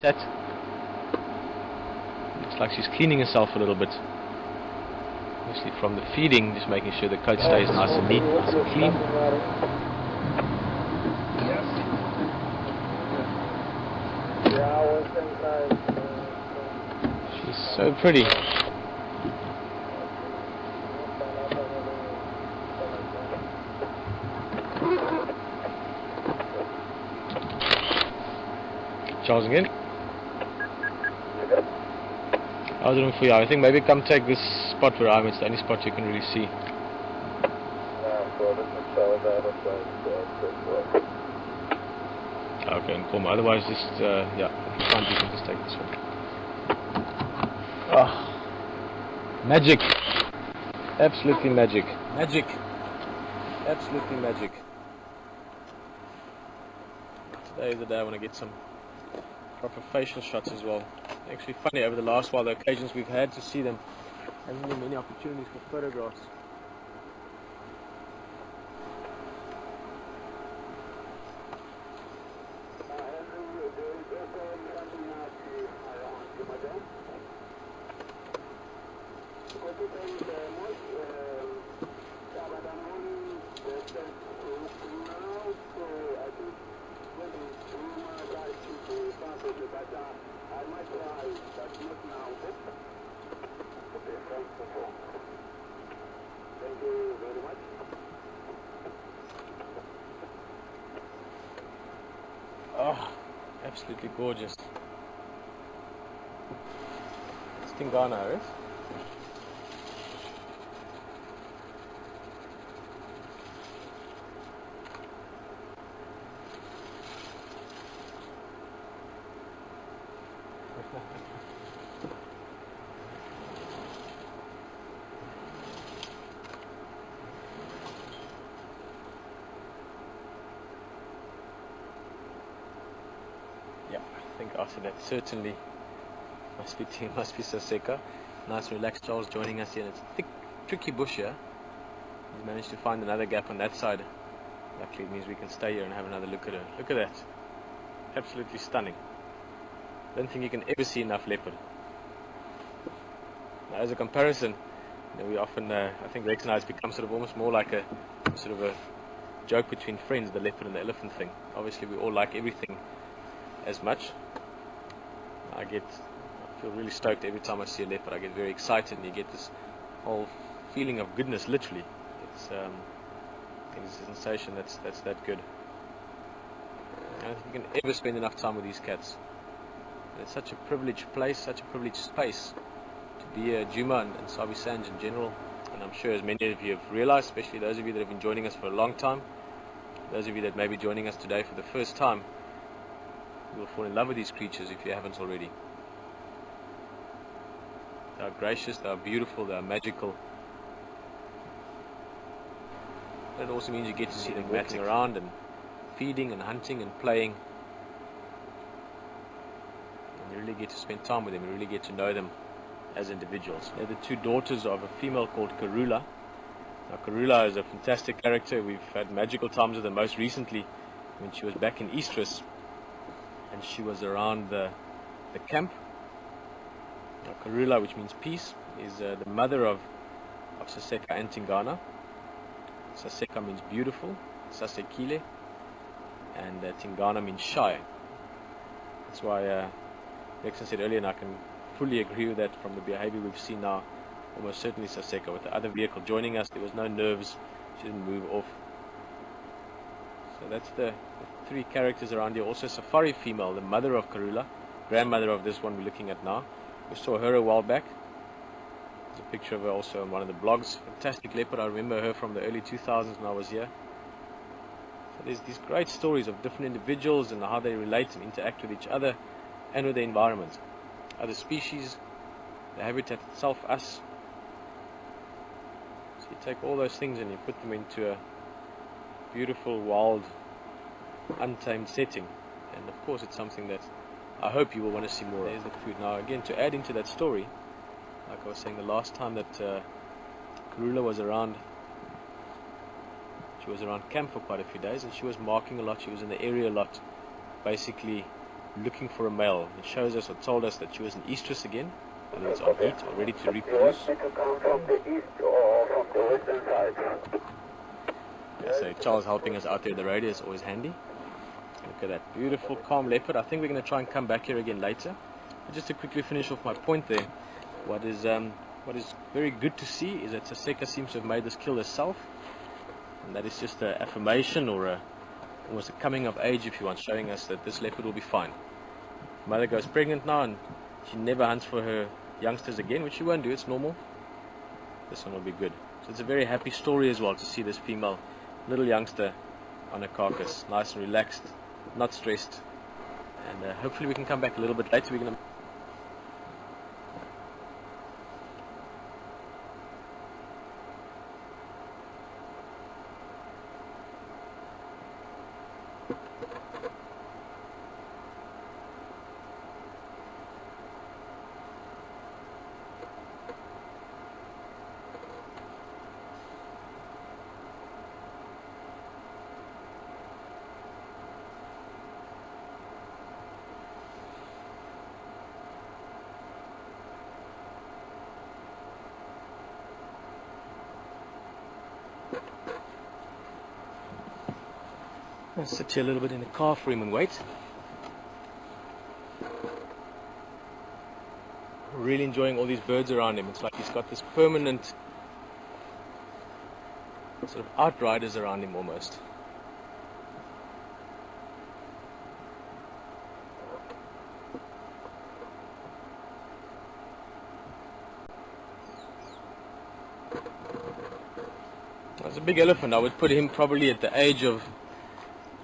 That looks like she's cleaning herself a little bit. Obviously from the feeding, just making sure the coat stays nice and neat, nice and clean. She's so pretty. Charging in. I was looking for you. I think maybe come take this spot where I'm. It's the only spot you can really see. Okay, inform. Otherwise, just yeah, if you can't, you can just take this one. Oh, magic! Absolutely magic! Magic! Absolutely magic! Today is the day I want to get some proper facial shots as well. Actually funny, over the last while, the occasions we've had to see them, haven't been many opportunities for photographs. Thank you very much. Oh, absolutely gorgeous. It's Tingana, right? Yeah, I think after that certainly must be SASEKA. Nice relaxed Charles joining us here. And it's a thick, tricky bush here. He's managed to find another gap on that side. Luckily it means we can stay here and have another look at her. Look at that. Absolutely stunning. Don't think you can ever see enough leopard. Now, as a comparison, you know, we often, I think Rex and I, it's become sort of almost more like a sort of a joke between friends, the leopard and the elephant thing. Obviously we all like everything as much. I feel really stoked every time I see a leopard. I get very excited, and you get this whole feeling of goodness, literally. It's a sensation that's that good. I don't think you can ever spend enough time with these cats. It's such a privileged place, such a privileged space to be a DJUMA and Sabi Sands in general. And I'm sure, as many of you have realized, especially those of you that have been joining us for a long time, those of you that may be joining us today for the first time, you will fall in love with these creatures if you haven't already. They are gracious, they are beautiful, they are magical. And it also means you get to see them walking around and feeding and hunting and playing. And you really get to spend time with them, you really get to know them as individuals. They're the two daughters of a female called Karula. Now Karula is a fantastic character. We've had magical times with her, most recently when she was back in Eastris and she was around the camp. Now Karula, which means peace, is the mother of SASEKA and Tingana. SASEKA means beautiful, Sasekile, and Tingana means shy. That's why Lexon said earlier, and I can fully agree with that from the behavior we've seen now, almost certainly SASEKA. With the other vehicle joining us, there was no nerves, she didn't move off. So that's the three characters around here. Also Safari female, the mother of Karula, grandmother of this one we're looking at now. We saw her a while back. There's a picture of her also on one of the blogs. Fantastic leopard. I remember her from the early 2000s when I was here. So there's these great stories of different individuals and how they relate and interact with each other and with the environment. Other species, the habitat itself, us. So you take all those things and you put them into a beautiful, wild, untamed setting. And of course it's something that I hope you will want to see more of. There's the food. Now again, to add into that story, like I was saying, the last time that Karula was around, she was around camp for quite a few days and she was marking a lot, she was in the area a lot, basically looking for a male. It shows us or told us that she was in estrus again, whether it's on heat or ready to reproduce. So Charles helping us out there at the radio is always handy. Look at that beautiful calm leopard. I think we're going to try and come back here again later. But just to quickly finish off my point there, what is very good to see is that SASEKA seems to have made this kill herself, and that is just an affirmation or almost a coming of age, if you want, showing us that this leopard will be fine. Mother goes pregnant now and she never hunts for her youngsters again, which she won't do, it's normal. This one will be good. So it's a very happy story as well to see this female little youngster on a carcass, nice and relaxed, not stressed, and hopefully we can come back a little bit later. We're going to I'll sit here a little bit in the car for him and wait. Really enjoying all these birds around him. It's like he's got this permanent sort of outriders around him almost. That's a big elephant. I would put him probably at the age of,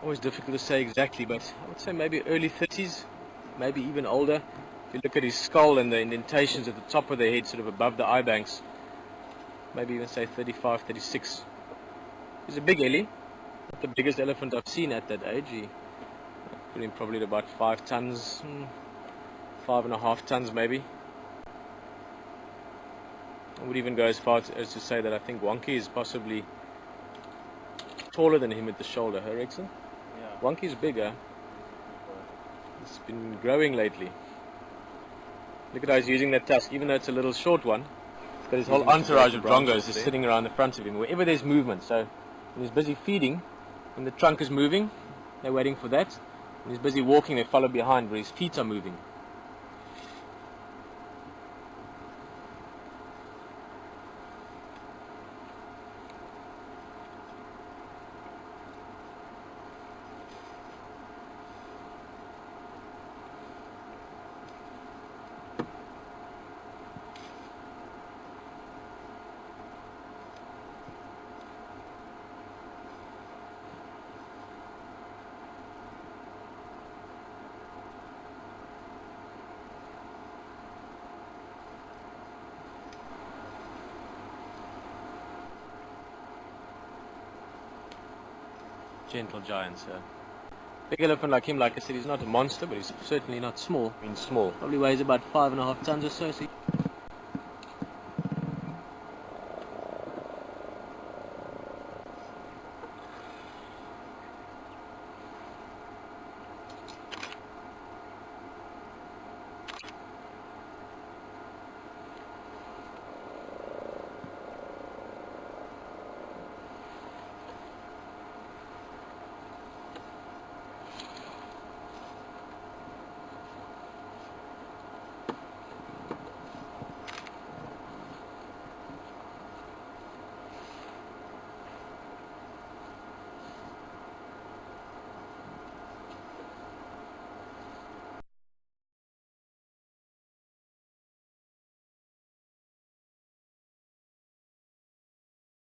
always difficult to say exactly, but I would say maybe early 30s, maybe even older. If you look at his skull and the indentations at the top of the head, sort of above the eye banks, maybe even say 35, 36. He's a big ellie, not the biggest elephant I've seen at that age. He put him probably at about 5 tons, 5.5 tons maybe. I would even go as far as to say that I think Wonky is possibly taller than him at the shoulder, huh, Rexon? Yeah. Wonky's bigger. It's been growing lately. Look at how he's using that tusk, even though it's a little short one. He's got his whole entourage of drongos just sitting around the front of him, wherever there's movement. So when he's busy feeding, when the trunk is moving, they're waiting for that. When he's busy walking, they follow behind where his feet are moving. Gentle giants. Big elephant like him, like I said, he's not a monster, but he's certainly not small. I mean, small. Probably weighs about 5.5 tons or so.